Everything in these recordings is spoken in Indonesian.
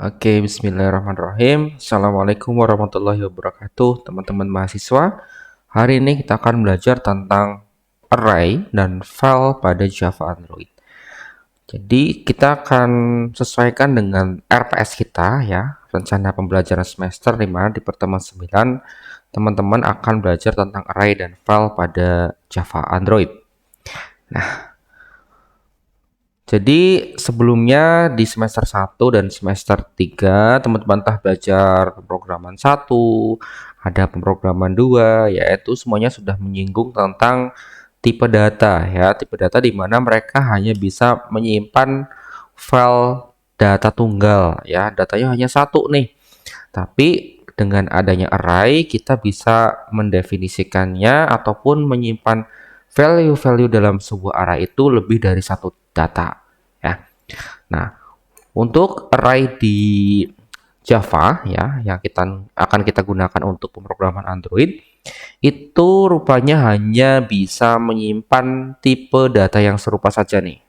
Oke, bismillahirrahmanirrahim. Assalamualaikum warahmatullahi wabarakatuh, teman-teman mahasiswa. Hari ini kita akan belajar tentang array dan file pada Java Android. Jadi, kita akan sesuaikan dengan RPS kita ya, rencana pembelajaran semester, di mana di pertemuan 9 teman-teman akan belajar tentang array dan file pada Java Android. Jadi sebelumnya di semester 1 dan semester 3 teman-teman telah belajar pemrograman 1, ada pemrograman 2, yaitu semuanya sudah menyinggung tentang tipe data ya, tipe data di mana mereka hanya bisa menyimpan file data tunggal ya, datanya hanya satu nih. Tapi dengan adanya array kita bisa mendefinisikannya ataupun menyimpan value-value dalam sebuah array itu lebih dari satu data ya. Nah, untuk array di Java ya yang akan kita gunakan untuk pemrograman Android itu rupanya hanya bisa menyimpan tipe data yang serupa saja nih.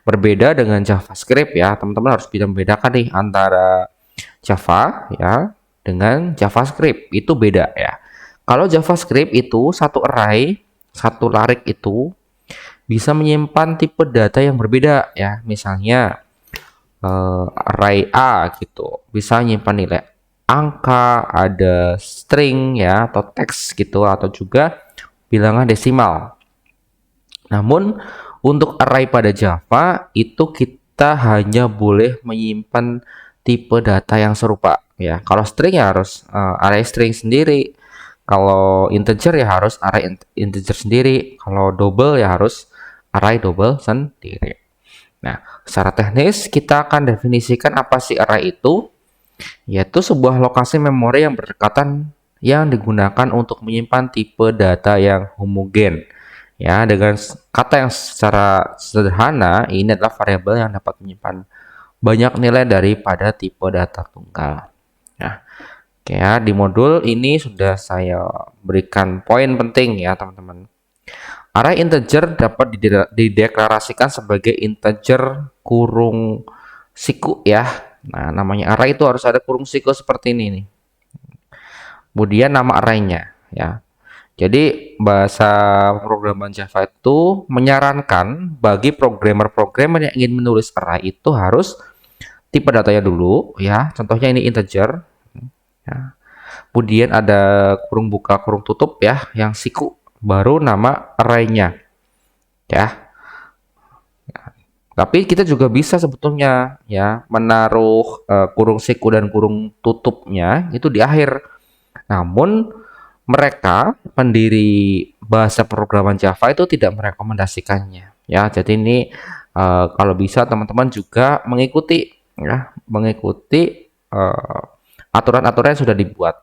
Berbeda dengan JavaScript ya, teman-teman harus bisa membedakan nih antara Java ya dengan JavaScript, itu beda ya. Kalau JavaScript itu satu array, satu larik itu bisa menyimpan tipe data yang berbeda ya. Misalnya array A gitu, bisa menyimpan nilai angka, ada string ya atau teks gitu atau juga bilangan desimal. Namun untuk array pada Java itu kita hanya boleh menyimpan tipe data yang serupa ya. Kalau string ya harus array string sendiri. Kalau integer ya harus array integer sendiri. Kalau double ya harus array double sendiri. Nah, secara teknis kita akan definisikan apa sih array itu, yaitu sebuah lokasi memori yang berdekatan yang digunakan untuk menyimpan tipe data yang homogen. Ya, dengan kata yang secara sederhana, ini adalah variabel yang dapat menyimpan banyak nilai daripada tipe data tunggal. Nah, oke ya, di modul ini sudah saya berikan poin penting ya, teman-teman. Array integer dapat dideklarasikan sebagai integer kurung siku ya. Nah, namanya array itu harus ada kurung siku seperti ini nih. Kemudian nama arraynya ya. Jadi bahasa pemrograman Java itu menyarankan bagi programmer-programmer yang ingin menulis array itu harus tipe datanya dulu ya. Contohnya ini integer ya. Kemudian ada kurung buka kurung tutup ya yang siku, baru nama arraynya ya. Tapi kita juga bisa sebetulnya ya menaruh kurung siku dan kurung tutupnya itu di akhir. Namun mereka pendiri bahasa programan Java itu tidak merekomendasikannya ya. Jadi ini kalau bisa teman-teman juga mengikuti ya, mengikuti aturan-aturan yang sudah dibuat.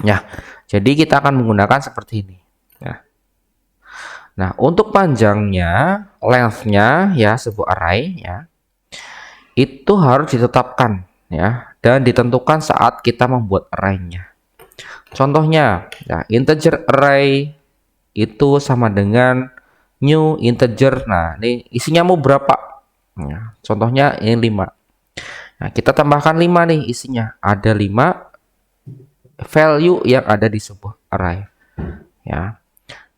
Ya. Jadi kita akan menggunakan seperti ini ya. Nah, untuk panjangnya, length-nya ya sebuah array ya, itu harus ditetapkan ya dan ditentukan saat kita membuat array-nya. Contohnya, ya, integer array itu sama dengan new integer. Nah, ini isinya mau berapa? Ya, contohnya ini 5. Nah, kita tambahkan 5 nih isinya. Ada 5 value yang ada di sebuah array. Ya.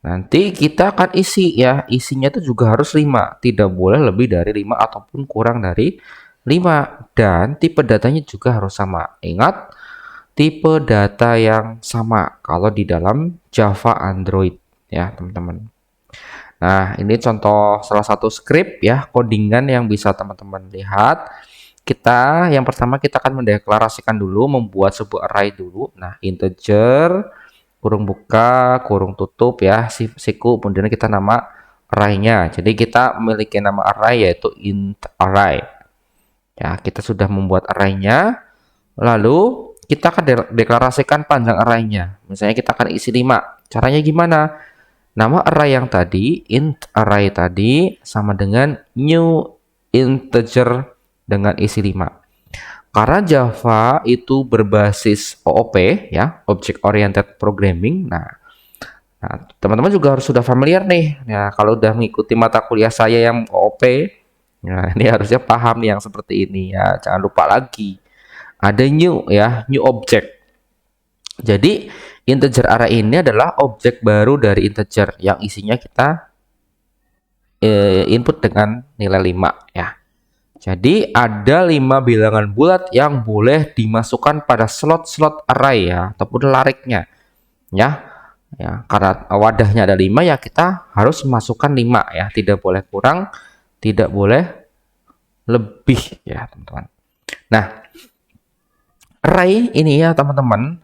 Nanti kita akan isi ya, isinya itu juga harus 5, tidak boleh lebih dari 5 ataupun kurang dari 5 dan tipe datanya juga harus sama. Ingat, tipe data yang sama kalau di dalam Java Android ya, teman-teman. Nah, ini contoh salah satu script ya, codingan yang bisa teman-teman lihat. Yang pertama kita akan mendeklarasikan dulu, membuat sebuah array dulu. Nah, integer kurung buka, kurung tutup ya, siku, kemudian kita nama array-nya. Jadi kita memiliki nama array yaitu int array. Ya, kita sudah membuat array-nya. Lalu kita akan deklarasikan panjang array-nya. Misalnya kita akan isi 5. Caranya gimana? Nama array yang tadi, int array tadi sama dengan new integer dengan isi 5. Karena Java itu berbasis OOP ya, Object Oriented Programming. Nah, teman-teman juga harus sudah familiar nih. Ya, kalau udah mengikuti mata kuliah saya yang OOP Nah, ini harusnya paham nih yang seperti ini ya. Jangan lupa lagi. Ada new ya, new object. Jadi integer array ini adalah objek baru dari integer yang isinya kita input dengan nilai 5 ya. Jadi ada 5 bilangan bulat yang boleh dimasukkan pada slot-slot array ya ataupun lariknya ya. Ya, karena wadahnya ada 5 ya kita harus masukkan 5 ya, tidak boleh kurang, tidak boleh lebih ya, teman-teman. Nah, array ini ya, teman-teman,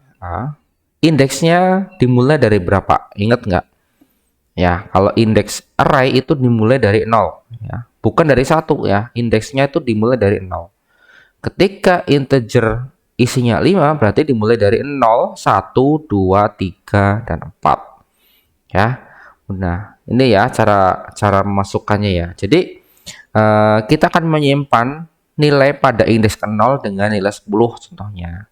indeksnya dimulai dari berapa? Ingat nggak? Ya, kalau indeks array itu dimulai dari 0 ya. Bukan dari 1 ya. Indeksnya itu dimulai dari 0. Ketika integer isinya 5 berarti dimulai dari 0, 1, 2, 3 dan 4. Ya. Nah, ini ya cara memasukkannya ya. Jadi kita akan menyimpan nilai pada indeks ke 0 dengan nilai 10 contohnya.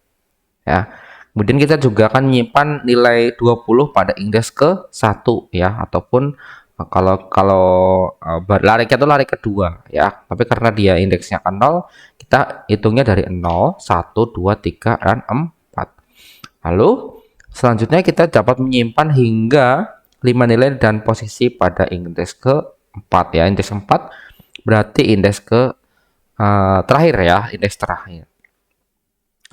Ya. Kemudian kita juga akan menyimpan nilai 20 pada indeks ke 1 ya, ataupun kalau lariknya itu lari kedua ya. Tapi karena dia indeksnya ke 0, kita hitungnya dari 0, 1, 2, 3 dan 4. Lalu selanjutnya kita dapat menyimpan hingga 5 nilai dan posisi pada indeks ke 4 ya. Indeks 4 berarti indeks ke terakhir ya, indeks terakhir.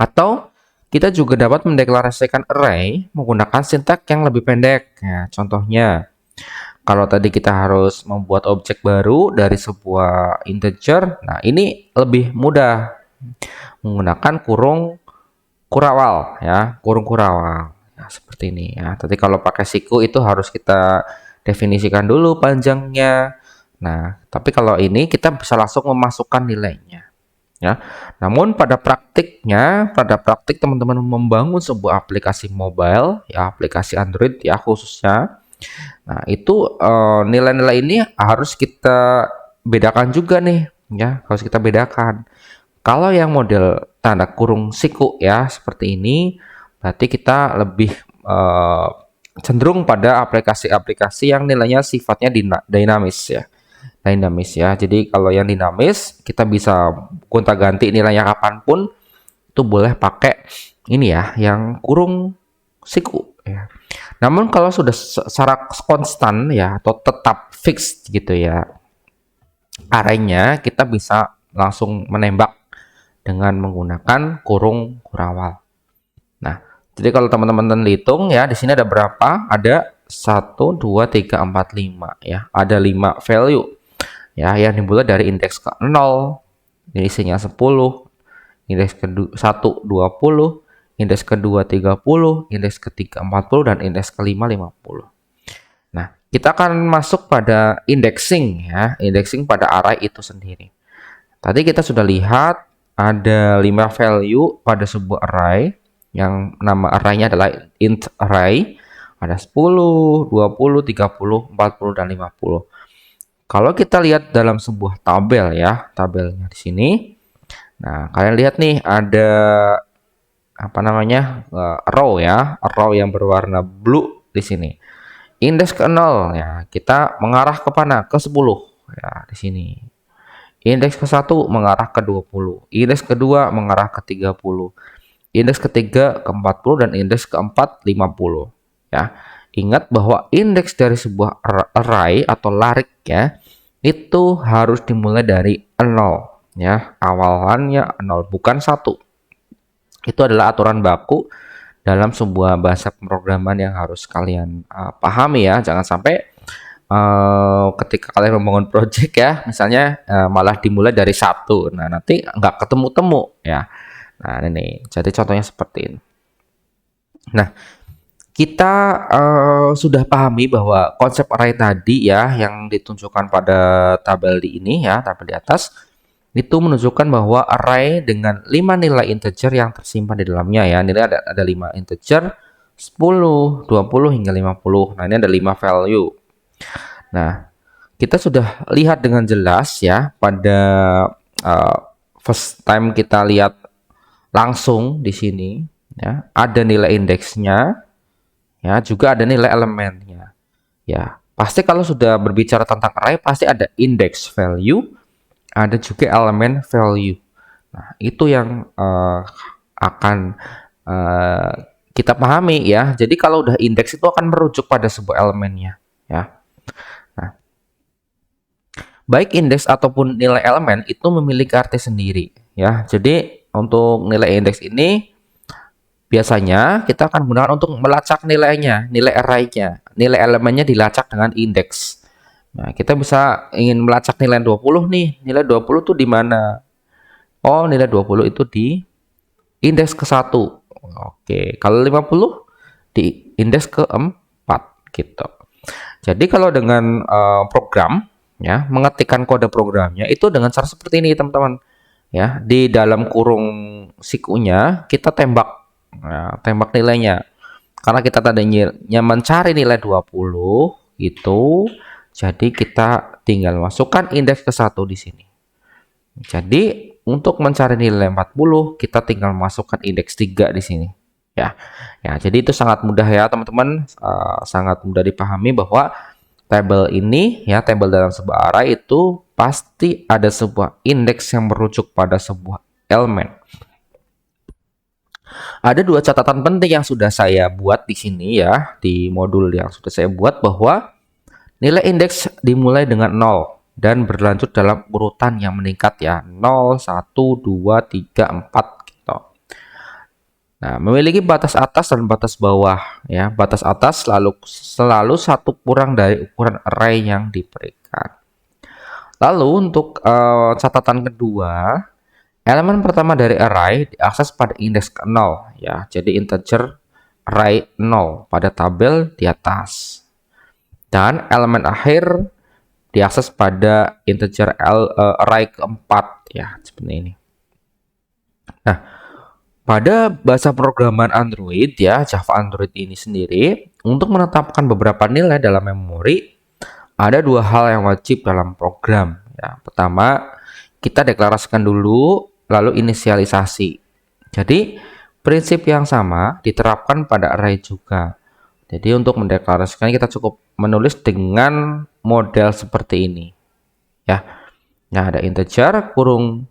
Atau kita juga dapat mendeklarasikan array menggunakan sintak yang lebih pendek. Ya, contohnya, kalau tadi kita harus membuat objek baru dari sebuah integer, nah ini lebih mudah menggunakan kurung kurawal ya, kurung kurawal. Nah, seperti ini ya. Tadi kalau pakai siku itu harus kita definisikan dulu panjangnya. Nah, tapi kalau ini kita bisa langsung memasukkan nilainya ya. Namun pada praktik teman-teman membangun sebuah aplikasi mobile ya, aplikasi Android ya khususnya. Nah, itu nilai-nilai ini harus kita bedakan juga nih ya, harus kita bedakan. Kalau yang model tanda kurung siku ya seperti ini, berarti kita lebih cenderung pada aplikasi-aplikasi yang nilainya sifatnya dinamis ya. Jadi kalau yang dinamis kita bisa gonta-ganti nilainya kapanpun, itu boleh pakai ini ya, yang kurung siku ya. Namun kalau sudah secara konstan ya atau tetap fix gitu ya arraynya, kita bisa langsung menembak dengan menggunakan kurung kurawal. Nah, jadi kalau teman-teman hitung ya, di sini ada berapa? Ada 1, 2, 3, 4, 5 ya. Ada 5 value ya yang dimulai dari indeks ke 0, ini isinya 10, indeks ke 1 20, indeks kedua 30, indeks ketiga 40 dan indeks kelima 50. Nah, kita akan masuk pada indexing ya, indexing pada array itu sendiri. Tadi kita sudah lihat ada 5 value pada sebuah array yang nama arraynya adalah int array. Ada 10, 20, 30, 40 dan 50. Kalau kita lihat dalam sebuah tabel ya, tabelnya di sini. Nah, kalian lihat nih ada apa namanya? Row ya, row yang berwarna blue di sini. Indeks ke 0 ya, kita mengarah ke mana? Ke 10 ya di sini. Indeks ke 1 mengarah ke 20, indeks kedua mengarah ke 30, indeks ketiga ke 40 dan indeks keempat 50 ya. Ingat bahwa indeks dari sebuah array atau larik ya itu harus dimulai dari 0 ya, awalannya 0 bukan 1. Itu adalah aturan baku dalam sebuah bahasa pemrograman yang harus kalian pahami ya. Jangan sampai ketika kalian membangun project ya, misalnya malah dimulai dari 1. Nah, nanti nggak ketemu-temu ya. Nah, ini jadi contohnya seperti ini. Nah, kita sudah pahami bahwa konsep array tadi ya yang ditunjukkan pada tabel di ini ya, tabel di atas itu menunjukkan bahwa array dengan 5 nilai integer yang tersimpan di dalamnya ya. Nilai ada 5 integer, 10, 20 hingga 50. Nah, ini ada 5 value. Nah, kita sudah lihat dengan jelas ya pada first time kita lihat langsung di sini ya, ada nilai indeksnya ya, juga ada nilai elemennya. Ya, pasti kalau sudah berbicara tentang array pasti ada index value, ada juga elemen value. Nah, itu yang akan uh, kita pahami ya. Jadi kalau udah indeks itu akan merujuk pada sebuah elemennya ya. Nah, baik indeks ataupun nilai elemen itu memiliki arti sendiri ya. Jadi untuk nilai indeks ini biasanya kita akan gunakan untuk melacak nilainya, nilai arraynya. Nilai elemennya dilacak dengan indeks. Nah, kita bisa ingin melacak nilai 20 nih. Nilai 20 tuh di mana? Oh, nilai 20 itu di indeks ke-1. Oke, kalau 50 di indeks ke-4 gitu. Jadi kalau dengan program ya, mengetikkan kode programnya itu dengan cara seperti ini, teman-teman. Ya, di dalam kurung sikunya kita tembak ya, tembak nilainya. Karena kita tadinya mencari nilai 20 itu, jadi kita tinggal masukkan indeks ke-1 di sini. Jadi untuk mencari nilai 40 kita tinggal masukkan indeks 3 di sini. Ya. Ya, jadi itu sangat mudah ya, teman-teman. Sangat mudah dipahami bahwa tabel ini ya, tabel dalam sebuah array itu pasti ada sebuah indeks yang merujuk pada sebuah elemen. Ada dua catatan penting yang sudah saya buat di sini ya, di modul yang sudah saya buat, bahwa nilai indeks dimulai dengan 0 dan berlanjut dalam urutan yang meningkat ya, 0, 1, 2, 3, 4 gitu. Nah, memiliki batas atas dan batas bawah ya. Batas atas selalu satu kurang dari ukuran array yang diberikan. Lalu untuk catatan kedua, elemen pertama dari array diakses pada indeks ke-0 ya. Jadi integer array 0 pada tabel di atas. Dan elemen akhir diakses pada integer array keempat ya, seperti ini. Nah, pada bahasa programan Android ya, Java Android ini sendiri, untuk menetapkan beberapa nilai dalam memori, ada dua hal yang wajib dalam program ya. Pertama, kita deklarasikan dulu, lalu inisialisasi. Jadi, prinsip yang sama diterapkan pada array juga. Jadi untuk mendeklarasikan kita cukup menulis dengan model seperti ini ya. Nah, ada integer kurung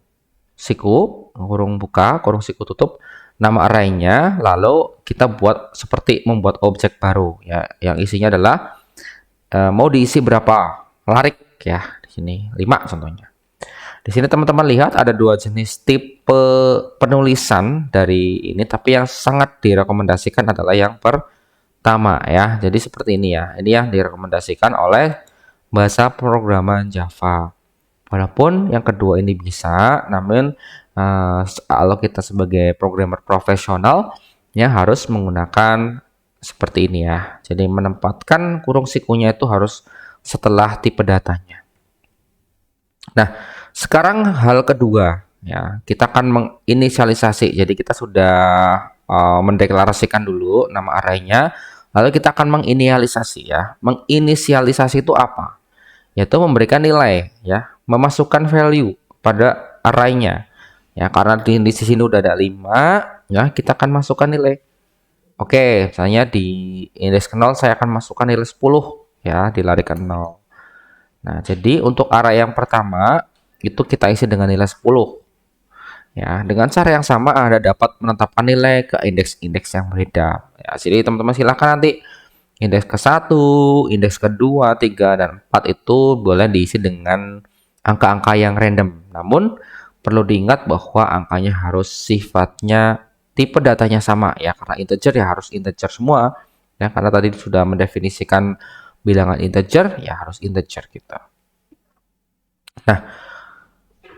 siku, kurung buka, kurung siku tutup, nama arraynya, lalu kita buat seperti membuat objek baru ya, yang isinya adalah mau diisi berapa larik ya, di sini 5 contohnya. Di sini teman-teman lihat ada dua jenis tipe penulisan dari ini, tapi yang sangat direkomendasikan adalah yang pertama ya. Jadi seperti ini ya. Ini yang direkomendasikan oleh bahasa programan Java. Walaupun yang kedua ini bisa, namun kalau kita sebagai programmer profesional ya harus menggunakan seperti ini ya. Jadi menempatkan kurung sikunya itu harus setelah tipe datanya. Nah, sekarang hal kedua ya, kita akan menginisialisasi. Jadi kita sudah mendeklarasikan dulu nama arraynya, lalu kita akan menginisialisasi ya. Menginisialisasi itu apa? Yaitu memberikan nilai ya, memasukkan value pada arraynya. Ya, karena di sini udah ada 5 ya, kita akan masukkan nilai. Oke, misalnya di indeks ke 0 saya akan masukkan nilai 10 ya, dilarikan 0. Nah, jadi untuk array yang pertama itu kita isi dengan nilai 10. Ya, dengan cara yang sama Anda dapat menetapkan nilai ke indeks-indeks yang berbeda. Ya, jadi teman-teman silahkan nanti indeks ke-1, indeks ke-2, 3, dan 4 itu boleh diisi dengan angka-angka yang random. Namun perlu diingat bahwa angkanya harus sifatnya tipe datanya sama ya, karena integer ya harus integer semua. Ya, karena tadi sudah mendefinisikan bilangan integer ya harus integer kita. Nah,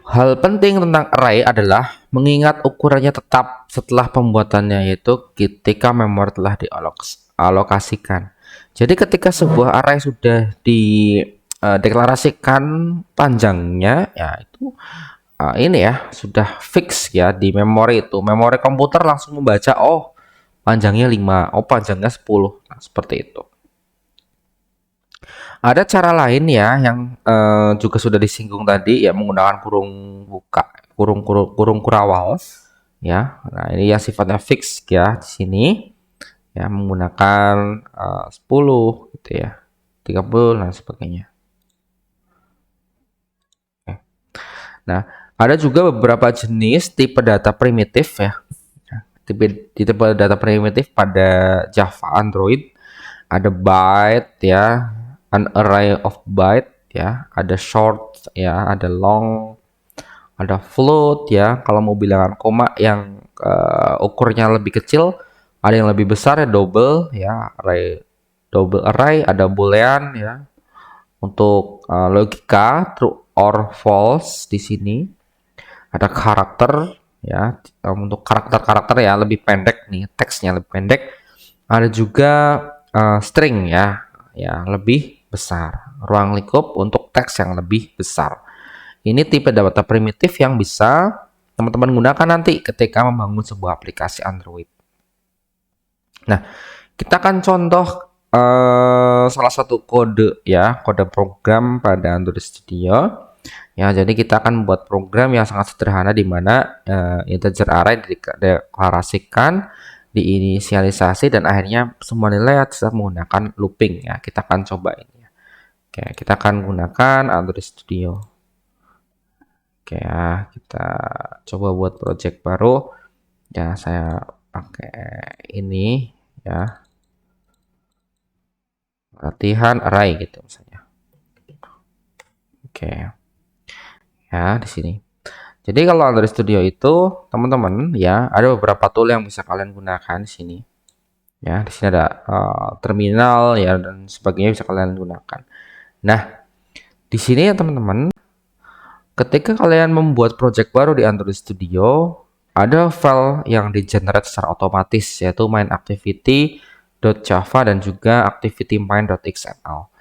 hal penting tentang array adalah mengingat ukurannya tetap setelah pembuatannya, yaitu ketika memori telah dialokasikan. Jadi ketika sebuah array sudah dideklarasikan panjangnya, ya itu ini ya sudah fix ya di memori itu. Memori komputer langsung membaca, oh panjangnya 5, oh panjangnya 10. Nah, seperti itu. Ada cara lain ya yang juga sudah disinggung tadi ya, menggunakan kurung buka, kurung kurawal ya. Nah, ini yang sifatnya fix ya di sini ya, menggunakan 10 gitu ya. 30 dan sebagainya. Oke. Nah, ada juga beberapa jenis tipe data primitif ya. Tipe data primitif pada Java Android ada byte ya, an array of byte ya, ada short ya, ada long, ada float ya. Kalau mau bilangan koma yang ukurnya lebih kecil, ada yang lebih besar ya, double ya, double array, ada boolean ya. Untuk logika true or false di sini ada karakter ya, untuk karakter-karakter ya lebih pendek nih, teksnya lebih pendek. Ada juga string ya, lebih besar. Ruang lingkup untuk teks yang lebih besar. Ini tipe data primitif yang bisa teman-teman gunakan nanti ketika membangun sebuah aplikasi Android. Nah, kita akan contoh salah satu kode ya, kode program pada Android Studio. Ya, jadi kita akan membuat program yang sangat sederhana di mana integer array dideklarasikan, diinisialisasi, dan akhirnya semua nilai bisa menggunakan looping ya. Kita akan coba ini ya. Oke, kita akan gunakan Android Studio. Oke ya, kita coba buat project baru. Ya, saya pakai ini ya. Latihan array gitu misalnya. Oke. Ya, di sini. Jadi kalau Android Studio itu teman-teman ya ada beberapa tool yang bisa kalian gunakan di sini. Ya, di sini ada terminal ya dan sebagainya bisa kalian gunakan. Nah, di sini ya teman-teman, ketika kalian membuat project baru di Android Studio, ada file yang di-generate secara otomatis yaitu mainActivity.java dan juga activity-main.xml.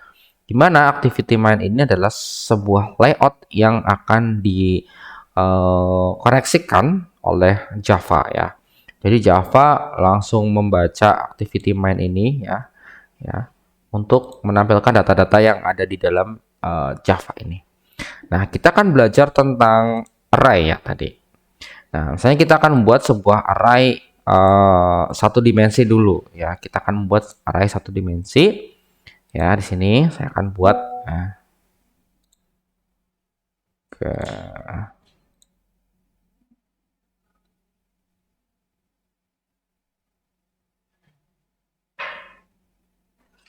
Di mana activity main ini adalah sebuah layout yang akan dikoreksikan oleh Java ya. Jadi Java langsung membaca activity main ini ya untuk menampilkan data-data yang ada di dalam Java ini. Nah, kita akan belajar tentang array ya tadi. Nah, misalnya kita akan membuat sebuah array satu dimensi dulu ya. Kita akan membuat array satu dimensi. Ya, di sini saya akan buat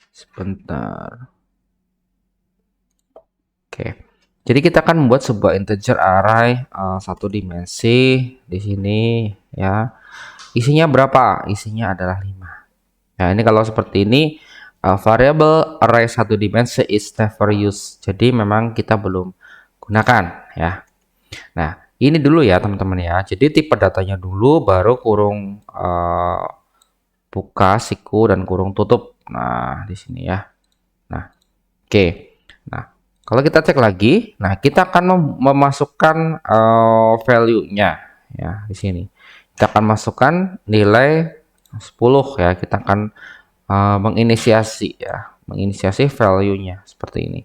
sebentar. Oke. Jadi kita akan membuat sebuah integer array satu dimensi di sini ya. Isinya berapa? Isinya adalah 5. Nah, ini kalau seperti ini variable array satu dimensi is never used. Jadi memang kita belum gunakan ya. Nah, ini dulu ya teman-teman ya. Jadi tipe datanya dulu baru kurung buka siku dan kurung tutup. Nah, di sini ya. Nah, oke. Nah, kalau kita cek lagi, nah kita akan memasukkan value-nya ya di sini. Kita akan masukkan nilai 10 ya. Kita akan menginisiasi value-nya seperti ini.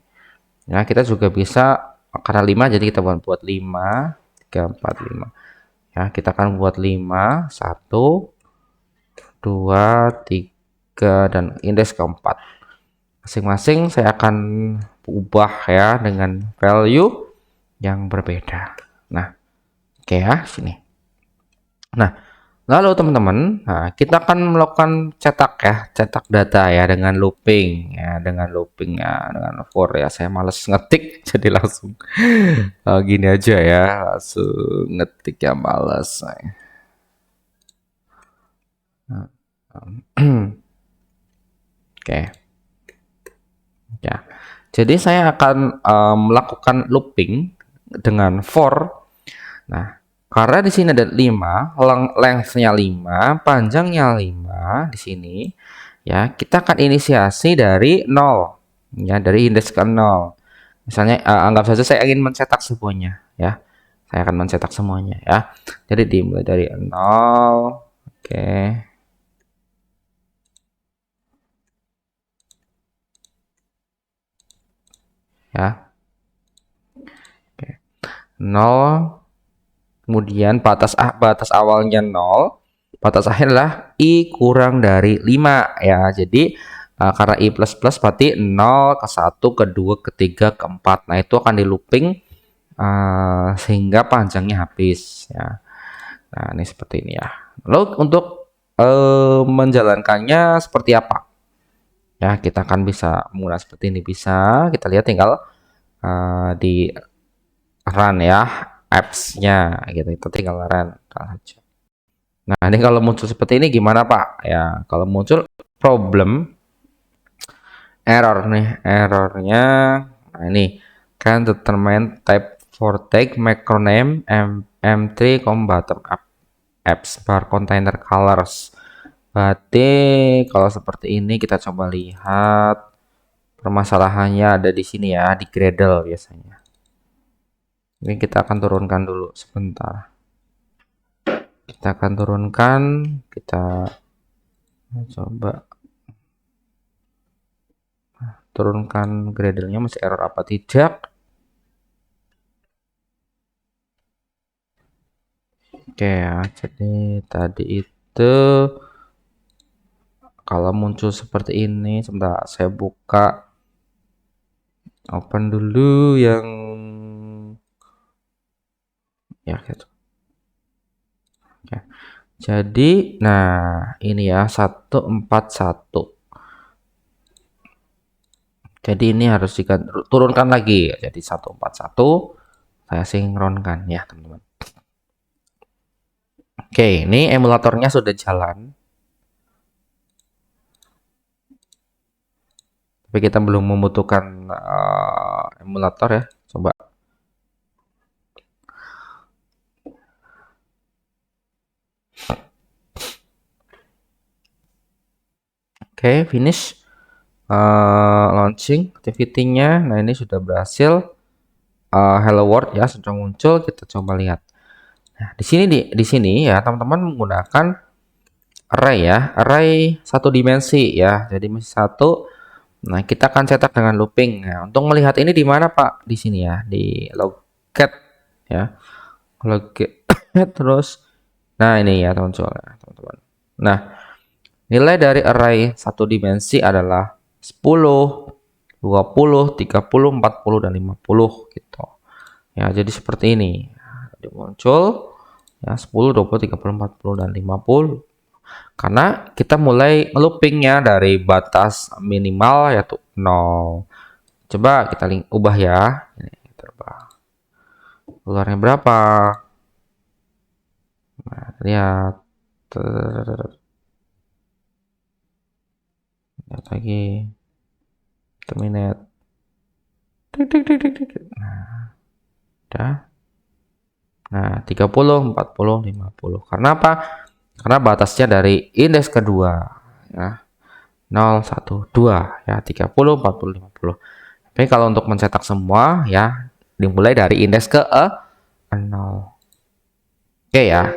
Nah, kita juga bisa karena 5 jadi kita buat 5 3 4 5. Ya, kita akan buat 5 1 2 3 dan indeks keempat. Masing-masing saya akan ubah ya dengan value yang berbeda. Nah, oke ya sini. Nah, lalu teman-teman, kita akan melakukan cetak data ya dengan looping ya, dengan for ya. Saya males ngetik jadi langsung gini aja ya, langsung ngetik ya males. Oke. Ya. Jadi saya akan melakukan looping dengan for. Nah, karena di sini ada 5, length-nya 5, panjangnya 5 di sini, ya, kita akan inisiasi dari 0, ya, dari indeks ke 0. Misalnya anggap saja saya ingin mencetak semuanya, ya. Saya akan mencetak semuanya, ya. Jadi dimulai dari 0, oke. Ya. Oke. 0. Kemudian batas awalnya 0, batas akhir adalah i kurang dari 5 ya. Jadi karena i plus berarti 0 ke 1 ke 2 ke 3 ke 4. Nah, itu akan di looping sehingga panjangnya habis ya. Nah, ini seperti ini ya. Lalu untuk menjalankannya seperti apa? Ya, kita akan bisa menggunakan seperti ini, bisa kita lihat tinggal di run ya apps-nya gitu. Itu tinggal run aja. Nah, ini kalau muncul seperti ini gimana, Pak? Ya, kalau muncul problem error nih, errornya nah ini can determine type for tag macro name m3 bottom up apps bar container colors. Berarti kalau seperti ini kita coba lihat permasalahannya ada di sini ya, di Gradle biasanya. Ini kita akan turunkan dulu sebentar. Kita akan turunkan, kita coba turunkan Gradle-nya masih error apa tidak. Oke ya, jadi tadi itu kalau muncul seperti ini, sebentar saya buka open dulu yang ya gitu. Oke. Jadi nah ini ya 141. Jadi ini harus turunkan lagi ya. Jadi 141 saya sinkronkan ya teman-teman. Oke, ini emulatornya sudah jalan. Tapi kita belum membutuhkan emulator ya. Coba. Oke, finish. Launching activity-nya. Nah, ini sudah berhasil. Hello World ya sudah muncul. Kita coba lihat. Nah, di sini ya teman-teman menggunakan array ya, array satu dimensi ya. Jadi masih satu. Nah, kita akan cetak dengan looping. Nah, untuk melihat ini di mana, Pak? Di sini ya, di logget ya. Logget terus nah, ini ya, teman-teman. Nah, nilai dari array satu dimensi adalah 10, 20, 30, 40 dan 50 gitu. Ya, jadi seperti ini. Jadi muncul ya 10, 20, 30, 40 dan 50. Karena kita mulai loopingnya dari batas minimal yaitu 0. Coba kita ubah ya. Ini terubah. Keluarnya berapa? Nah, lihat. Lihat lagi. Terminate. Nah, udah. Nah, 30, 40, 50. Karena apa? Karena batasnya dari indeks kedua ya. 0, 1, 2 ya, 30, 40, 50. Tapi kalau untuk mencetak semua ya dimulai dari indeks ke 0. Oke ya.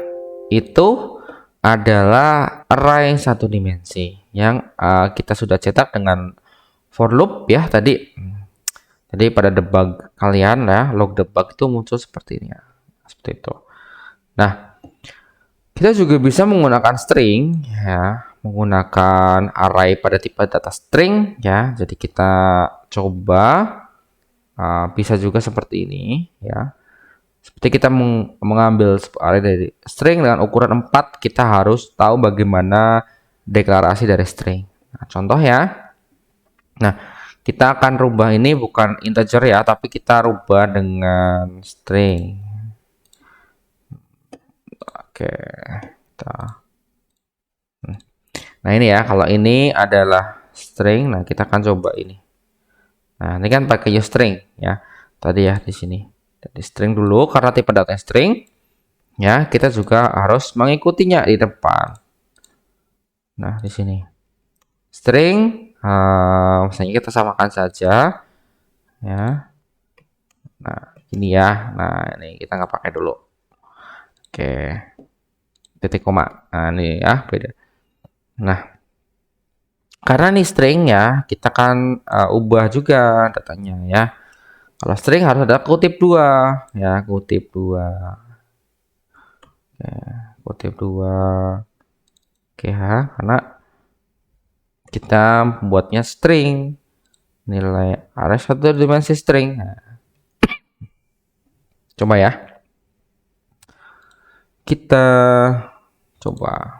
Itu adalah array satu dimensi yang kita sudah cetak dengan for loop ya tadi. Jadi pada debug kalian ya, log debug itu muncul seperti ini ya. Seperti itu. Nah, kita juga bisa menggunakan string ya, menggunakan array pada tipe data string ya. Jadi kita coba bisa juga seperti ini ya. Seperti kita mengambil array dari string dengan ukuran 4, kita harus tahu bagaimana deklarasi dari string. Nah, contoh ya. Nah, kita akan rubah ini bukan integer ya, tapi kita rubah dengan string. Oke, kita. Nah, ini ya, kalau ini adalah string, nah kita akan coba ini. Nah, ini kan pakai string ya. Tadi ya di sini. Jadi string dulu karena tipe data string. Ya, kita juga harus mengikutinya di depan. Nah, di sini. String misalnya kita samakan saja ya. Nah, ini ya. Nah, ini kita nggak pakai dulu. Oke. Titik koma. Nah, ini ya beda. Nah, karena ini string ya, kita kan ubah juga datanya ya. Kalau string harus ada kutip 2 ya, kutip 2. Oke, kutip 2. Oke ya, karena kita membuatnya string. Nilai array satu dimensi string. Nah, Coba ya. Kita coba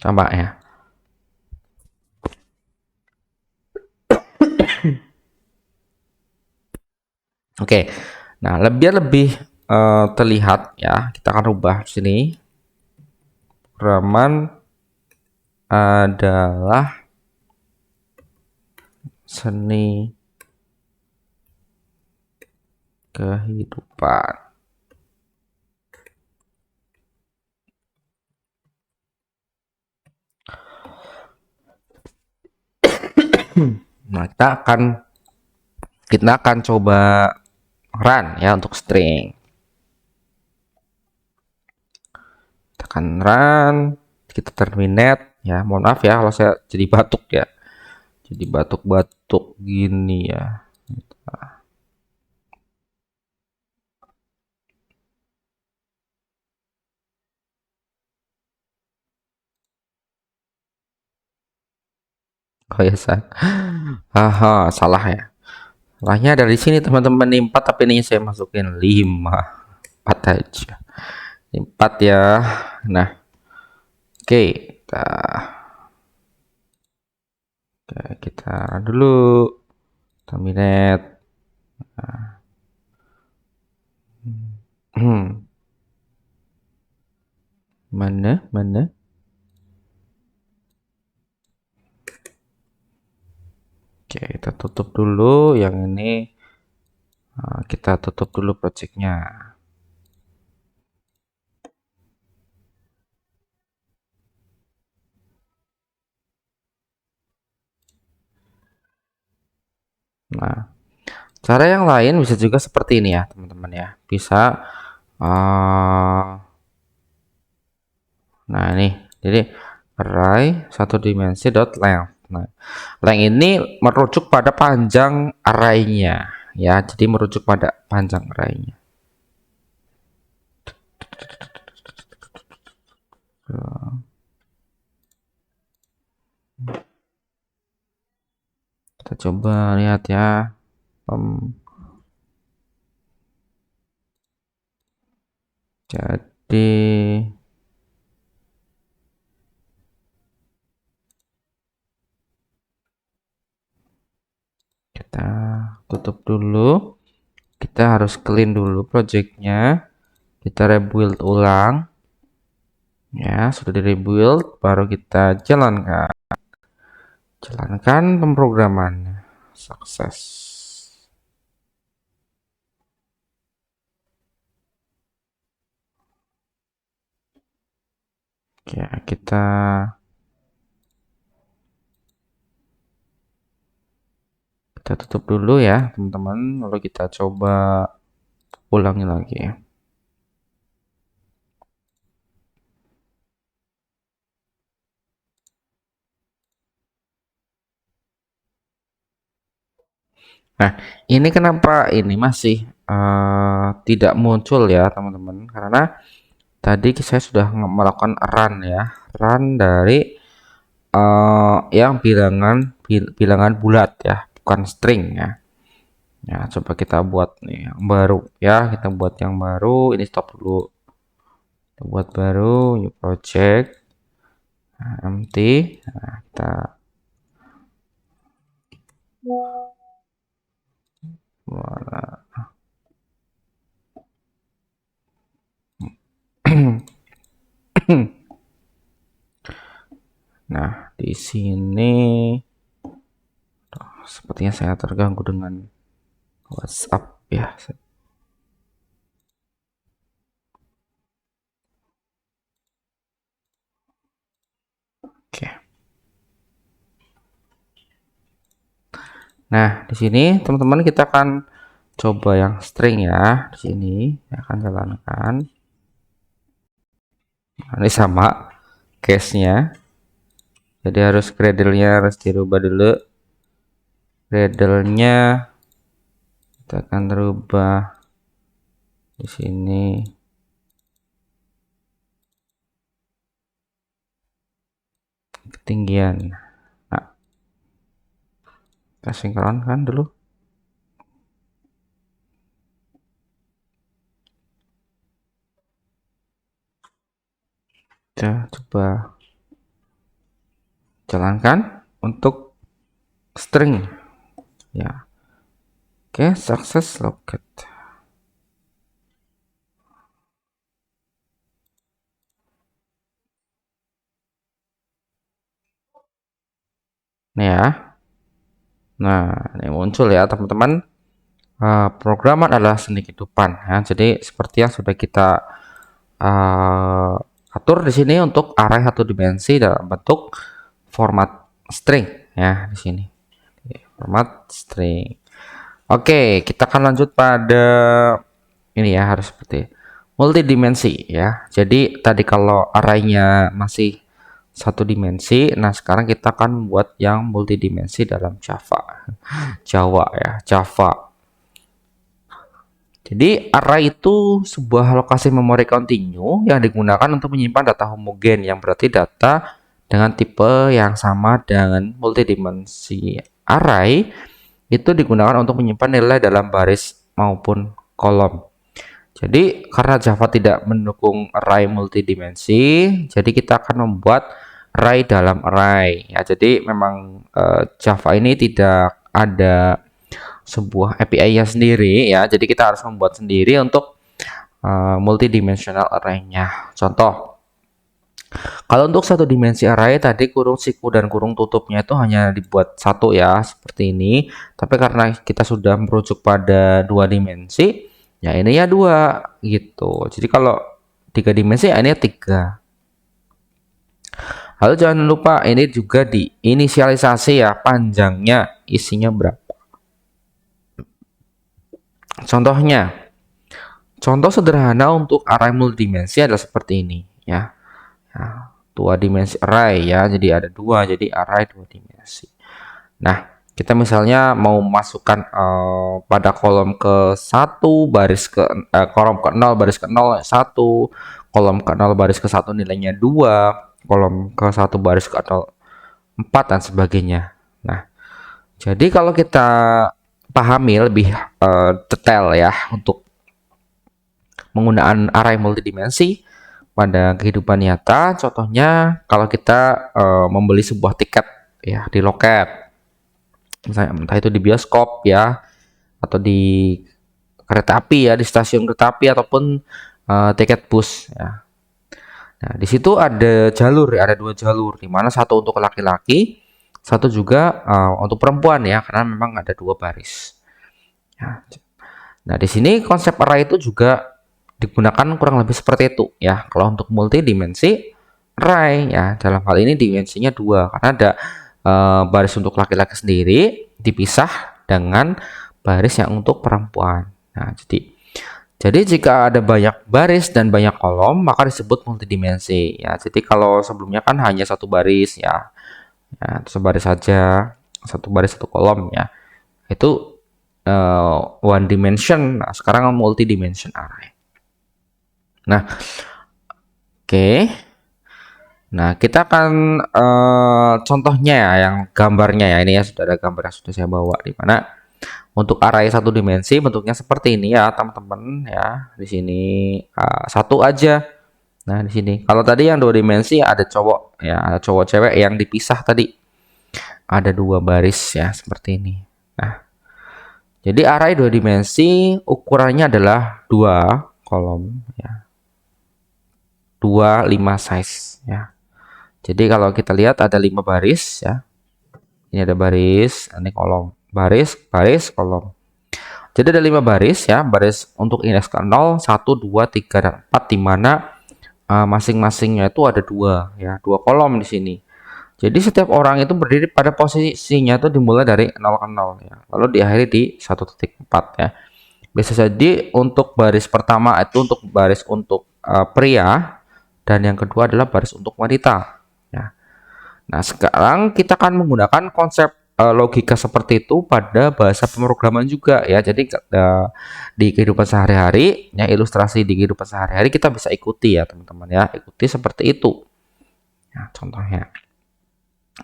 coba ya. Oke. Nah, biar lebih terlihat ya, kita akan rubah sini. Pemrograman adalah seni kehidupan. Nah, kita akan coba run ya untuk string. Tekan run, kita terminate ya. Mohon maaf ya kalau saya jadi batuk ya. Jadi batuk-batuk gini ya. Oh ya, Aha, salah ya. Salahnya dari sini teman-teman, nih 4 tapi ini saya masukin 5. 4 aja. 4 ya. Nah, oke, kita dulu terminate. Hmm, mana? Oke, kita tutup dulu yang ini. Kita tutup dulu projectnya. Nah, cara yang lain bisa juga seperti ini ya, teman-teman ya. Bisa, nah ini, jadi array satu dimensi dot length. Nah, length ini merujuk pada panjang arraynya ya. Jadi merujuk pada panjang arraynya. Kita coba lihat ya. Jadi kita tutup dulu. Kita harus clean dulu projectnya. Kita rebuild ulang. Ya, sudah di rebuild, baru kita jalankan. Jalankan pemrogramannya. Sukses. Ya, kita tutup dulu ya, teman-teman. Lalu kita coba ulangi lagi. Nah, ini kenapa ini masih tidak muncul ya, teman-teman? Karena tadi saya sudah melakukan run ya, run dari yang bilangan bulat ya, bukan string ya. Ya, coba kita buat nih yang baru ya, kita buat yang baru. Ini stop dulu. Kita buat baru, new project, empty. Nah, kita Nah, di sini sepertinya saya terganggu dengan WhatsApp ya. Oke. Nah, di sini teman-teman kita akan coba yang string ya. Di sini saya akan jalankan. Nah, ini sama case-nya. Jadi harus Gradle-nya harus dirubah dulu. Gradle-nya kita akan rubah di sini. Ketinggian. Nah, Kita sinkronkan dulu. Kita coba jalankan untuk string ya. Oke, success locket. Nih ya. Nah, ini muncul ya teman-teman. Programan adalah seni kehidupan ya. Jadi seperti yang sudah kita atur di sini untuk array satu dimensi dalam bentuk format string ya di sini. Format string. Oke, kita akan lanjut pada ini ya, harus seperti multidimensi ya. Jadi tadi kalau arraynya masih satu dimensi, nah sekarang kita akan membuat yang multidimensi dalam Java. Java. Jadi array itu sebuah lokasi memori continue yang digunakan untuk menyimpan data homogen, yang berarti data dengan tipe yang sama. Dengan multidimensi array itu digunakan untuk menyimpan nilai dalam baris maupun kolom. Jadi karena Java tidak mendukung array multidimensi, jadi kita akan membuat array dalam array ya. Jadi memang Java ini tidak ada sebuah API-nya sendiri ya. Jadi kita harus membuat sendiri untuk multidimensional array-nya. Contoh, kalau untuk satu dimensi array tadi kurung siku dan kurung tutupnya itu hanya dibuat satu ya, seperti ini. Tapi karena kita sudah merujuk pada dua dimensi, ya ini ya dua gitu. Jadi kalau tiga dimensi ya ini ya tiga. Lalu jangan lupa ini juga diinisialisasi ya, panjangnya isinya berapa. Contoh sederhana untuk array multidimensi adalah seperti ini ya. Nah, dua dimensi array ya, jadi ada dua, jadi array dua dimensi. Nah, kita misalnya mau masukkan pada kolom ke 1 baris ke kolom ke 0 baris ke 0 1, kolom ke 0 baris ke 1 nilainya 2, kolom ke 1 baris ke 0 4 dan sebagainya. Nah, jadi kalau kita pahami lebih detail ya untuk penggunaan array multidimensi pada kehidupan nyata, contohnya kalau kita membeli sebuah tiket ya di loket, misalnya entah itu di bioskop ya, atau di kereta api ya, di stasiun kereta api, ataupun tiket bus ya. Nah, di situ ada jalur ya, ada dua jalur, di mana satu untuk laki-laki, satu juga untuk perempuan ya, karena memang ada dua baris. Ya. Nah, di sini konsep array itu juga digunakan kurang lebih seperti itu ya. Kalau untuk multidimensi array ya, dalam hal ini dimensinya dua, karena ada baris untuk laki-laki sendiri dipisah dengan baris yang untuk perempuan. Nah, jadi jika ada banyak baris dan banyak kolom, maka disebut multidimensi ya. Jadi kalau sebelumnya kan hanya satu baris ya, sebaris saja, satu baris satu kolom ya, itu one dimension. Nah, sekarang multi dimension array. Nah, oke. Nah, kita akan contohnya ya, yang gambarnya ya, ini ya sudah ada gambar yang sudah saya bawa, di mana untuk array satu dimensi bentuknya seperti ini ya teman-teman ya. Di sini satu aja. Nah, di sini kalau tadi yang dua dimensi ada cowok ya, ada cowok cewek yang dipisah tadi, ada dua baris ya seperti ini. Nah, jadi array dua dimensi ukurannya adalah dua kolom ya, 25 size ya. Jadi kalau kita lihat ada 5 baris ya. Ini ada baris, ini kolom. Baris, kolom. Jadi ada 5 baris ya, baris untuk indeks ke 0, 1, 2, 3 dan 4, di mana masing-masingnya itu ada dua ya, dua kolom di sini. Jadi setiap orang itu berdiri pada posisinya itu dimulai dari 0 ke 0 ya. Lalu diakhiri di 1.4 ya. Bisa jadi untuk baris pertama itu untuk baris untuk pria, dan yang kedua adalah baris untuk wanita. Ya. Nah, sekarang kita akan menggunakan konsep logika seperti itu pada bahasa pemrograman juga ya. Jadi di kehidupan sehari-hari, ya ilustrasi di kehidupan sehari-hari kita bisa ikuti ya teman-teman ya. Ikuti seperti itu. Ya, contohnya.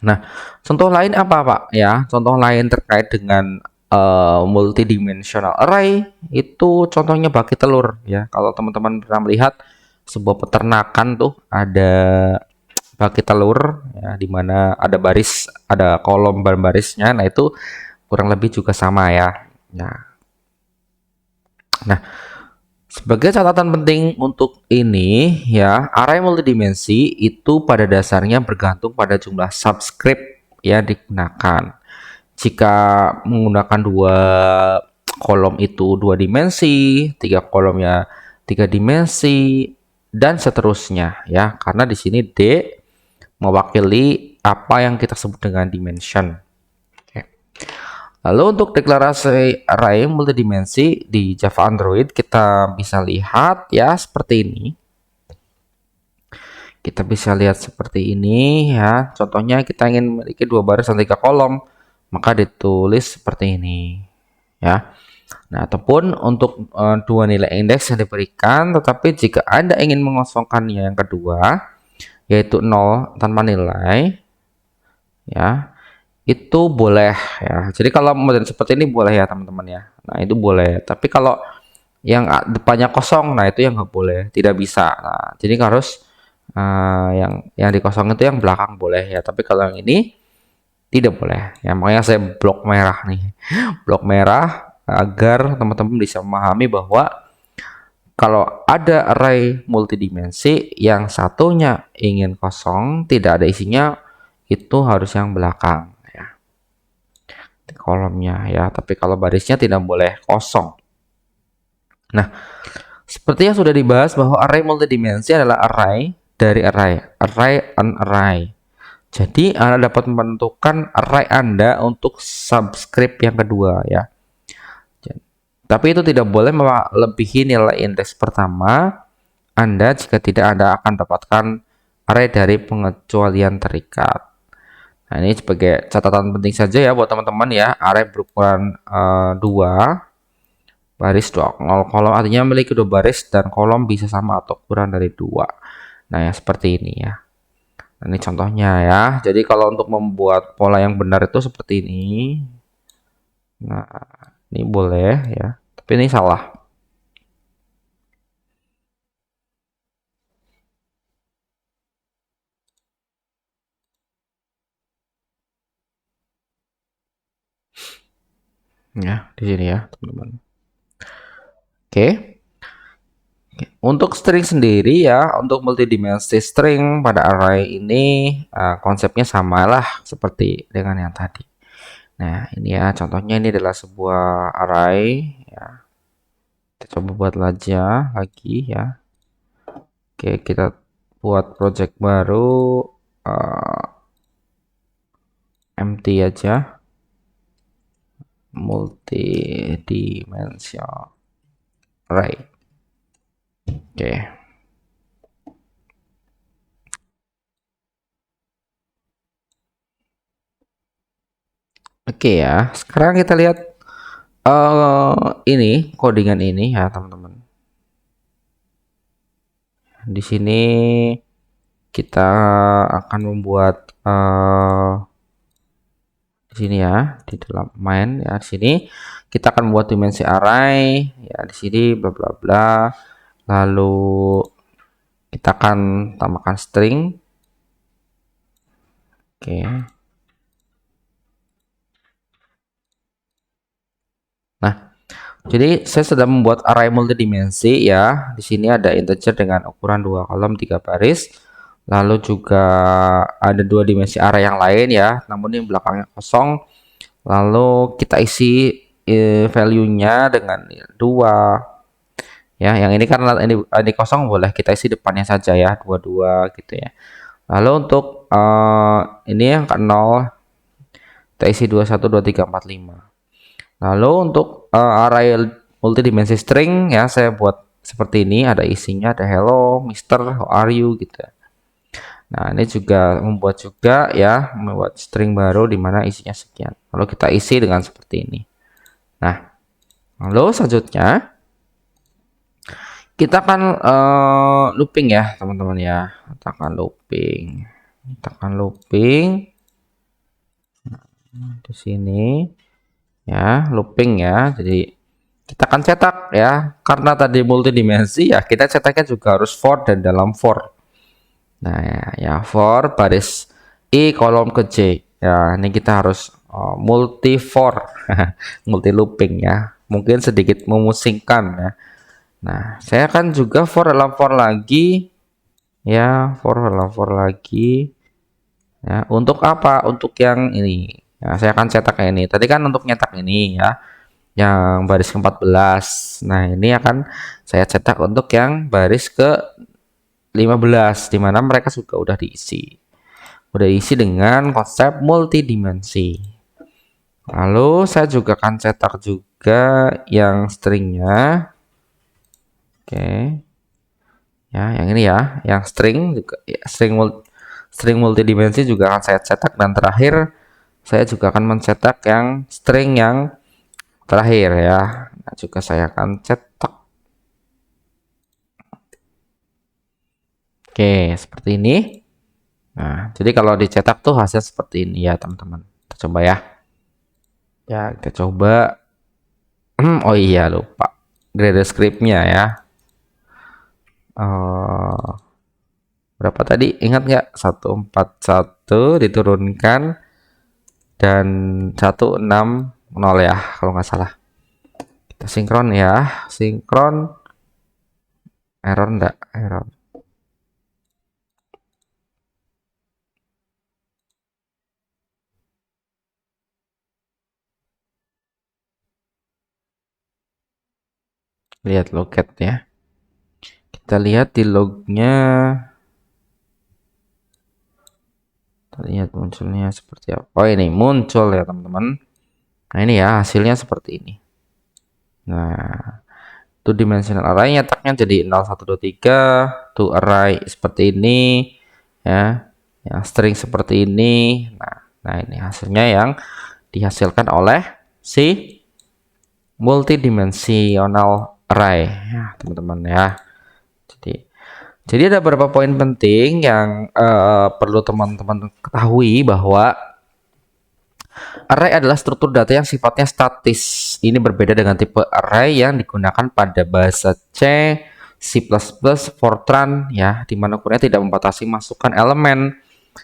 Nah, contoh lain apa, Pak? Ya, contoh lain terkait dengan multidimensional array itu contohnya bagi telur ya. Kalau teman-teman pernah melihat sebuah peternakan tuh ada bagi telur ya, di mana ada baris, ada kolom barisnya. Nah, itu kurang lebih juga sama ya. Nah, sebagai catatan penting untuk ini ya, array multidimensi itu pada dasarnya bergantung pada jumlah subscript yang digunakan. Jika menggunakan dua kolom itu dua dimensi, tiga kolomnya tiga dimensi, dan seterusnya ya. Karena di sini D mewakili apa yang kita sebut dengan dimension. Oke. Lalu untuk deklarasi array multidimensi di Java Android kita bisa lihat ya seperti ini. Kita bisa lihat seperti ini ya. Contohnya kita ingin memiliki dua baris dan tiga kolom, maka ditulis seperti ini ya. Nah, ataupun untuk dua nilai indeks yang diberikan, tetapi jika Anda ingin mengosongkannya yang kedua, yaitu 0 tanpa nilai, ya, itu boleh ya. Jadi kalau model seperti ini boleh ya teman-teman ya. Nah, itu boleh. Tapi kalau yang depannya kosong, nah itu yang nggak boleh, tidak bisa. Nah, jadi harus yang dikosong itu yang belakang boleh ya. Tapi kalau yang ini tidak boleh. Ya, makanya saya blok merah nih. Blok merah agar teman-teman bisa memahami bahwa kalau ada array multidimensi yang satunya ingin kosong, tidak ada isinya, itu harus yang belakang ya. Di kolomnya ya, tapi kalau barisnya tidak boleh kosong. Nah, seperti yang sudah dibahas bahwa array multidimensi adalah array dari array an array. Jadi Anda dapat menentukan array Anda untuk subscript yang kedua ya. Tapi itu tidak boleh melebihi nilai indeks pertama Anda, jika tidak Anda akan dapatkan array dari pengecualian terikat. Nah, ini sebagai catatan penting saja ya buat teman-teman ya. Array berukuran 2 baris 2 kolom artinya memiliki 2 baris dan kolom bisa sama atau kurang dari 2. Nah, ya seperti ini ya. Nah, ini contohnya ya. Jadi kalau untuk membuat pola yang benar itu seperti ini. Nah, ini boleh ya. Tapi ini salah. Ya, di sini ya, teman-teman. Oke. Untuk string sendiri ya, untuk multidimensi string pada array ini konsepnya samalah seperti dengan yang tadi. Nah, ini ya contohnya, ini adalah sebuah array ya. Kita coba buat aja lagi ya. Oke, kita buat project baru empty aja. Multidimensional array. Oke. Oke ya, sekarang kita lihat ini codingan ini ya teman-teman. Di sini kita akan membuat di sini ya, di dalam main ya, di sini kita akan membuat dimensi array ya, di sini bla bla bla. Lalu kita akan tambahkan string. Oke. Nah, jadi saya sedang membuat array multidimensi ya. Di sini ada integer dengan ukuran 2 kolom 3 baris. Lalu juga ada dua dimensi array yang lain ya, namun ini belakangnya kosong. Lalu kita isi value-nya dengan 2. Ya, yang ini karena ini kosong boleh kita isi depannya saja ya, 22 gitu ya. Lalu untuk ini yang ke 0 kita isi 21 23 45. Lalu untuk array multidimensi string ya, saya buat seperti ini, ada isinya, ada hello, Mister, how are you gitu. Nah, ini juga membuat juga ya, membuat string baru di mana isinya sekian. Lalu kita isi dengan seperti ini. Nah, lalu selanjutnya kita akan looping ya, teman-teman ya. Kita akan looping. di sini ya, looping ya. Jadi kita akan cetak ya, karena tadi multidimensi ya, kita cetaknya juga harus for dan dalam for. Nah ya, for baris I kolom ke J ya, ini kita harus multi for multi looping ya, mungkin sedikit memusingkan ya. Nah saya akan juga for dalam for lagi ya, for dalam for lagi ya. Untuk apa? Untuk yang ini ya, saya akan cetak ini. Tadi kan untuk nyetak ini ya, yang baris ke-14. Nah ini akan saya cetak untuk yang baris ke-15, dimana mereka juga udah diisi dengan konsep multidimensi. Lalu saya juga akan cetak juga yang stringnya. Oke ya, yang ini ya, yang string juga ya, string multidimensi juga akan saya cetak, dan terakhir saya juga akan mencetak yang string yang terakhir ya. Nah, juga saya akan cetak. Oke, seperti ini. Nah, jadi kalau dicetak tuh hasil seperti ini ya, teman-teman. Kita coba ya. Ya, kita coba. Oh iya, lupa. Gradle script-nya ya. Berapa tadi? Ingat nggak? 141 diturunkan dan 160 ya, kalau nggak salah. Kita sinkron ya. Sinkron. Error enggak? Error. Lihat loket ya. Kita lihat di lognya. Kita lihat munculnya seperti apa. Oh ini muncul ya teman-teman. Nah ini ya hasilnya seperti ini. Nah two dimensional array nyetaknya jadi 0123, to array seperti ini ya. Yang string seperti ini. Nah ini hasilnya yang dihasilkan oleh si multidimensional array ya teman-teman ya. Jadi ada beberapa poin penting yang perlu teman-teman ketahui, bahwa array adalah struktur data yang sifatnya statis. Ini berbeda dengan tipe array yang digunakan pada bahasa C, C++, Fortran ya, di mana ukurannya tidak membatasi masukan elemen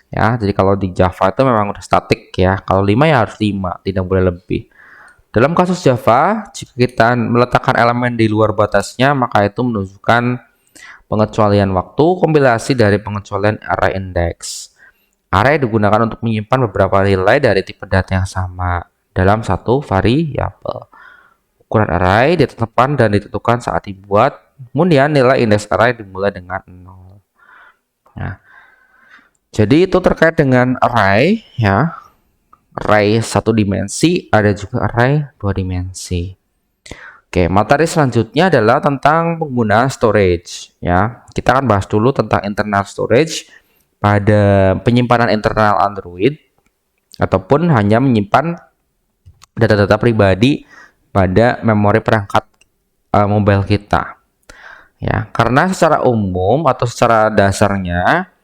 ya. Jadi kalau di Java itu memang udah statik ya. Kalau 5 ya harus 5, tidak boleh lebih. Dalam kasus Java, jika kita meletakkan elemen di luar batasnya, maka itu menunjukkan pengecualian waktu kompilasi dari pengecualian array index. Array digunakan untuk menyimpan beberapa nilai dari tipe data yang sama dalam satu variabel. Ukuran array ditetapkan dan ditentukan saat dibuat, kemudian nilai indeks array dimulai dengan 0. Nah, jadi itu terkait dengan array ya. Array satu dimensi, ada juga array dua dimensi. Oke, materi selanjutnya adalah tentang penggunaan storage ya. Kita akan bahas dulu tentang internal storage pada penyimpanan internal Android, ataupun hanya menyimpan data-data pribadi pada memori perangkat mobile kita. Ya, karena secara umum atau secara dasarnya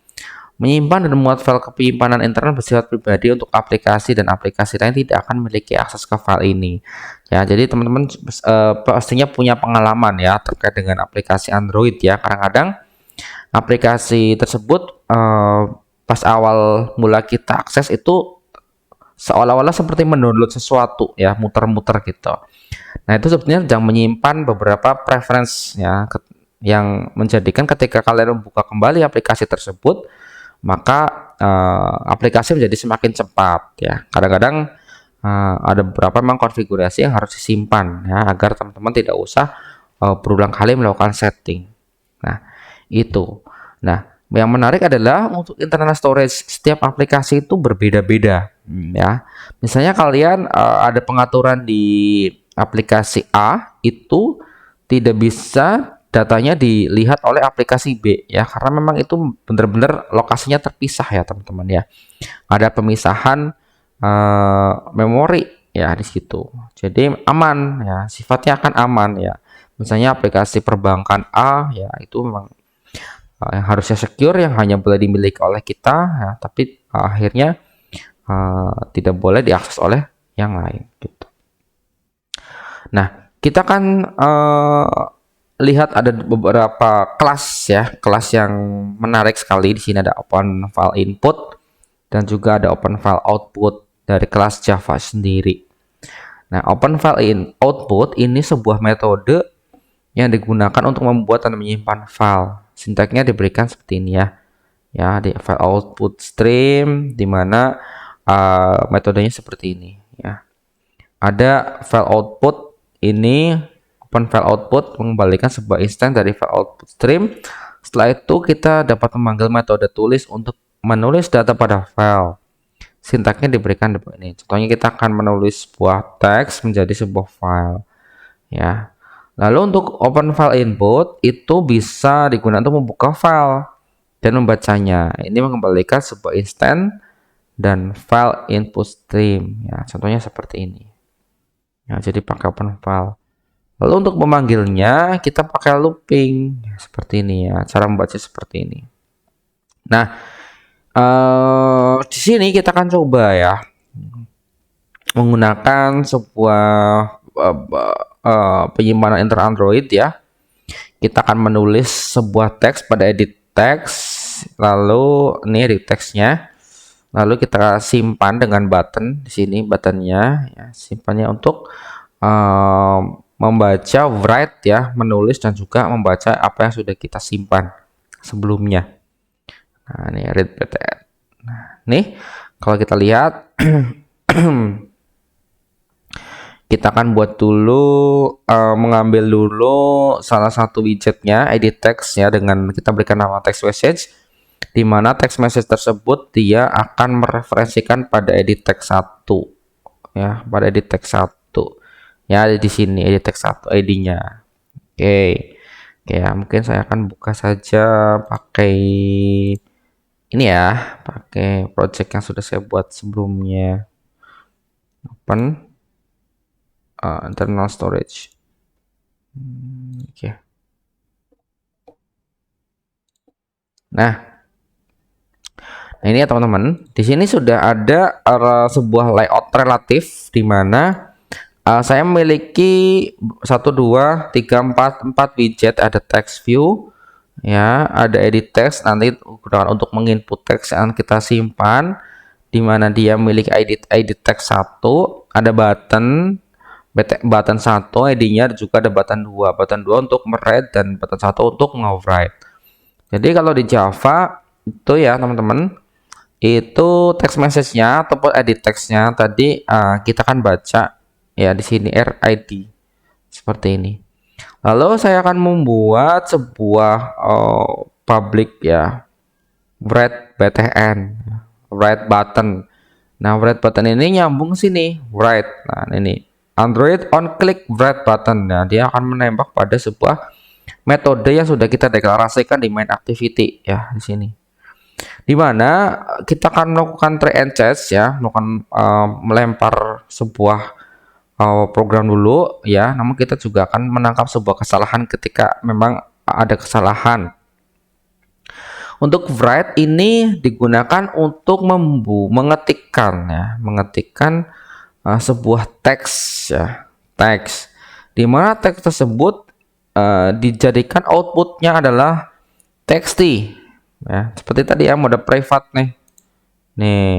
menyimpan dan memuat file ke penyimpanan internal bersifat pribadi untuk aplikasi, dan aplikasi lain tidak akan memiliki akses ke file ini. Ya, jadi teman-teman pastinya punya pengalaman ya terkait dengan aplikasi Android ya. Kadang-kadang aplikasi tersebut pas awal mula kita akses itu seolah-olah seperti mendownload sesuatu ya, muter-muter gitu. Nah, itu sebenarnya sedang menyimpan beberapa preference ya, yang menjadikan ketika kalian membuka kembali aplikasi tersebut, maka aplikasi menjadi semakin cepat ya. Kadang-kadang ada beberapa memang konfigurasi yang harus disimpan ya, agar teman-teman tidak usah berulang kali melakukan setting. Nah, itu. Nah, yang menarik adalah untuk internal storage setiap aplikasi itu berbeda-beda ya. Misalnya kalian ada pengaturan di aplikasi A itu tidak bisa datanya dilihat oleh aplikasi B ya, karena memang itu benar-benar lokasinya terpisah ya teman-teman ya. Ada pemisahan memori ya di situ. Jadi aman ya, sifatnya akan aman ya. Misalnya aplikasi perbankan A ya, itu memang yang harusnya secure, yang hanya boleh dimiliki oleh kita ya, tapi akhirnya tidak boleh diakses oleh yang lain gitu. Nah, kita kan lihat ada beberapa kelas ya, kelas yang menarik sekali. Di sini ada open file input dan juga ada open file output dari kelas Java sendiri. Nah, open file output ini sebuah metode yang digunakan untuk membuat dan menyimpan file. Sintaksnya diberikan seperti ini ya. Ya, di file output stream di mana metodenya seperti ini ya. Ada file output ini, open file output mengembalikan sebuah instance dari file output stream. Setelah itu kita dapat memanggil metode tulis untuk menulis data pada file. Sintaksnya diberikan seperti ini. Contohnya kita akan menulis sebuah teks menjadi sebuah file ya. Lalu untuk open file input itu bisa digunakan untuk membuka file dan membacanya. Ini mengembalikan sebuah instance dan file input stream ya. Contohnya seperti ini. Ya, jadi pakai open file. Lalu untuk memanggilnya kita pakai looping ya, seperti ini ya. Cara membaca seperti ini. Nah, di sini kita akan coba ya menggunakan sebuah penyimpanan Intel Android ya. Kita akan menulis sebuah teks pada edit teks, lalu ini edit teksnya, lalu kita simpan dengan button di sini buttonnya ya, simpannya untuk membaca write ya, menulis dan juga membaca apa yang sudah kita simpan sebelumnya. Nah, ini read btn. Nah, nih kalau kita lihat kita akan buat dulu mengambil dulu salah satu widgetnya edit text ya, dengan kita berikan nama text message, di mana text message tersebut dia akan mereferensikan pada edit text 1 ya, pada edit text 1 ya, ada di sini edit text 1 ID-nya. Oke ya, mungkin saya akan buka saja pakai ini ya, pakai project yang sudah saya buat sebelumnya. Open internal storage. Oke. Nah, ini ya teman-teman. Di sini sudah ada sebuah layout relatif di mana saya memiliki 1 2 3 4 widget. Ada text view ya, ada edit text, nanti digunakan untuk menginput teks yang kita simpan, di mana dia memiliki edit text 1, ada button 1 ID-nya, juga ada button 2 untuk meread dan button 1 untuk nge-write. Jadi kalau di Java itu ya teman-teman, itu text message-nya ataupun edit text-nya tadi kita akan baca ya di sini RID seperti ini. Lalu saya akan membuat sebuah public ya, write btn, write button. Nah, write button ini nyambung sini, write. Nah, ini Android on click write button. Nah, dia akan menembak pada sebuah metode yang sudah kita deklarasikan di main activity ya di sini. Di mana kita akan melakukan try and catch ya, melakukan melempar sebuah program dulu ya, namun kita juga akan menangkap sebuah kesalahan ketika memang ada kesalahan. Untuk write ini digunakan untuk mengetikkan ya, sebuah teks ya, teks di mana teks tersebut dijadikan outputnya adalah txt ya, seperti tadi ya, mode private nih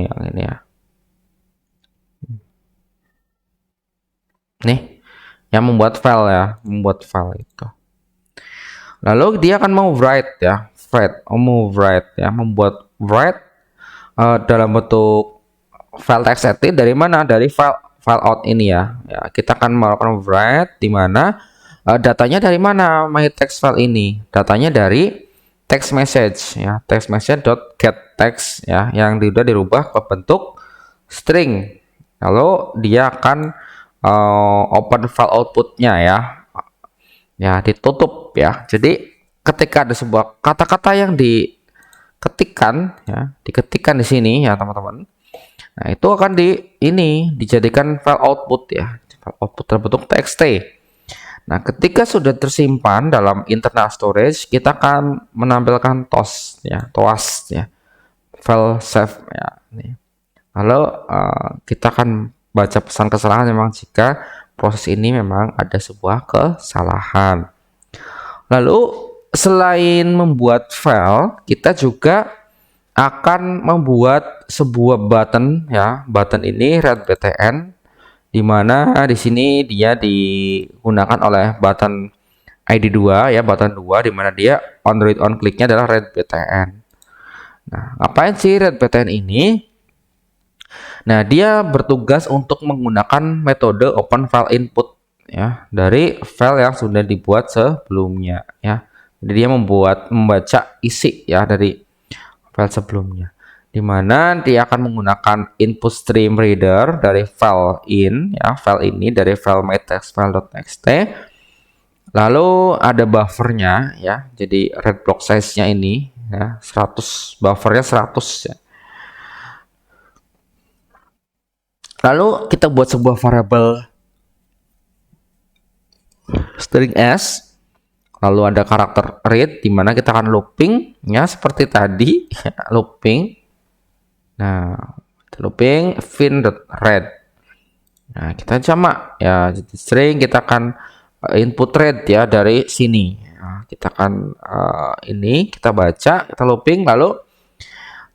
yang ini ya, nih yang membuat file itu. Lalu dia akan mau write ya, membuat write dalam bentuk file txt dari mana, dari file out ini ya. Kita akan melakukan write di mana datanya dari mana, my text file ini datanya dari text message ya, text message.getText ya, yang sudah dirubah ke bentuk string. Lalu dia akan open file outputnya ya, ditutup ya. Jadi ketika ada sebuah kata-kata yang diketikkan di sini ya teman-teman, nah itu akan dijadikan file output ya, file output berbentuk txt. Nah, ketika sudah tersimpan dalam internal storage, kita akan menampilkan TOS ya, file save ya, Lalu kita akan baca pesan kesalahan memang jika proses ini memang ada sebuah kesalahan. Lalu selain membuat file, kita juga akan membuat sebuah button ya. Button ini readBTN, di mana di sini dia digunakan oleh button ID 2 ya, button 2, di mana dia Android on click-nya adalah readBTN. Nah, ngapain sih readBTN ini? Nah, dia bertugas untuk menggunakan metode open file input ya dari file yang sudah dibuat sebelumnya ya. Jadi dia membaca isi ya dari file sebelumnya. Di mana dia akan menggunakan input stream reader dari file in ya, file ini dari file mytextfile.txt. Lalu ada buffernya ya. Jadi read block size-nya ini ya 100, buffernya 100 ya. Lalu kita buat sebuah variabel string s, lalu ada karakter read di mana kita akan looping ya seperti tadi looping. Nah, looping fin.read. Nah, kita sama ya, jadi string kita akan input read ya dari sini. Nah, kita akan ini kita baca, kita looping, lalu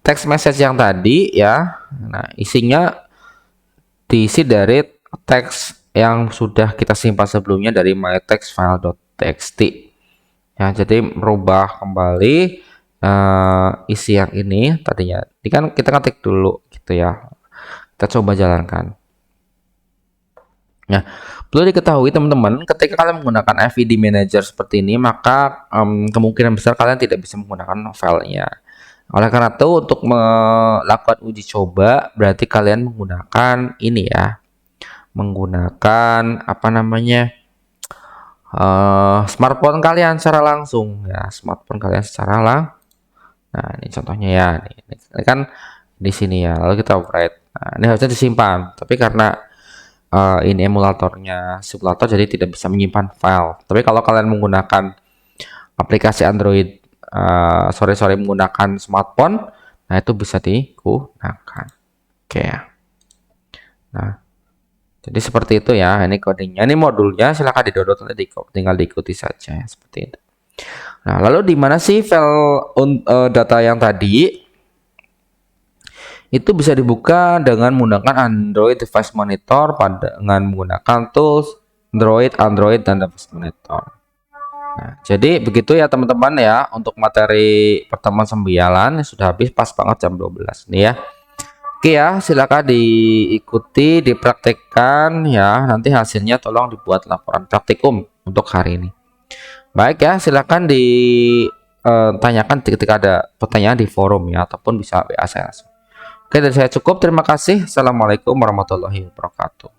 text message yang tadi ya. Nah, isinya diisi dari teks yang sudah kita simpan sebelumnya dari mytextfile.txt ya. Jadi merubah kembali isi yang ini tadinya. Ini kan kita ketik dulu gitu ya. Kita coba jalankan. Nah, perlu diketahui teman-teman, ketika kalian menggunakan FED Manager seperti ini, maka kemungkinan besar kalian tidak bisa menggunakan filenya. Oleh karena itu, untuk melakukan uji coba, berarti kalian menggunakan ini ya, menggunakan apa namanya, smartphone kalian secara langsung ya, smartphone kalian secara langsung. Nah, ini contohnya ya, ini kan di sini ya. Lalu kita operate. Nah, ini harusnya disimpan, tapi karena ini emulatornya simulator, jadi tidak bisa menyimpan file. Tapi kalau kalian menggunakan aplikasi Android, menggunakan smartphone, nah itu bisa digunakan. Oke ya. Nah, jadi seperti itu ya. Ini codingnya, ini modulnya. Silahkan di-download, tinggal diikuti saja ya, seperti itu. Nah, lalu di mana sih file data yang tadi? Itu bisa dibuka dengan menggunakan Android Device Monitor dengan menggunakan tools Android dan Device Monitor. Nah, jadi begitu ya teman-teman ya untuk materi pertemuan 9 sudah habis pas banget jam 12 nih ya. Oke ya, silakan diikuti, dipraktekkan ya. Nanti hasilnya tolong dibuat laporan praktikum untuk hari ini. Baik ya, silakan ditanyakan ketika ada pertanyaan di forum ya, ataupun bisa WA saya langsung. Oke, dari saya cukup. Terima kasih. Assalamualaikum warahmatullahi wabarakatuh.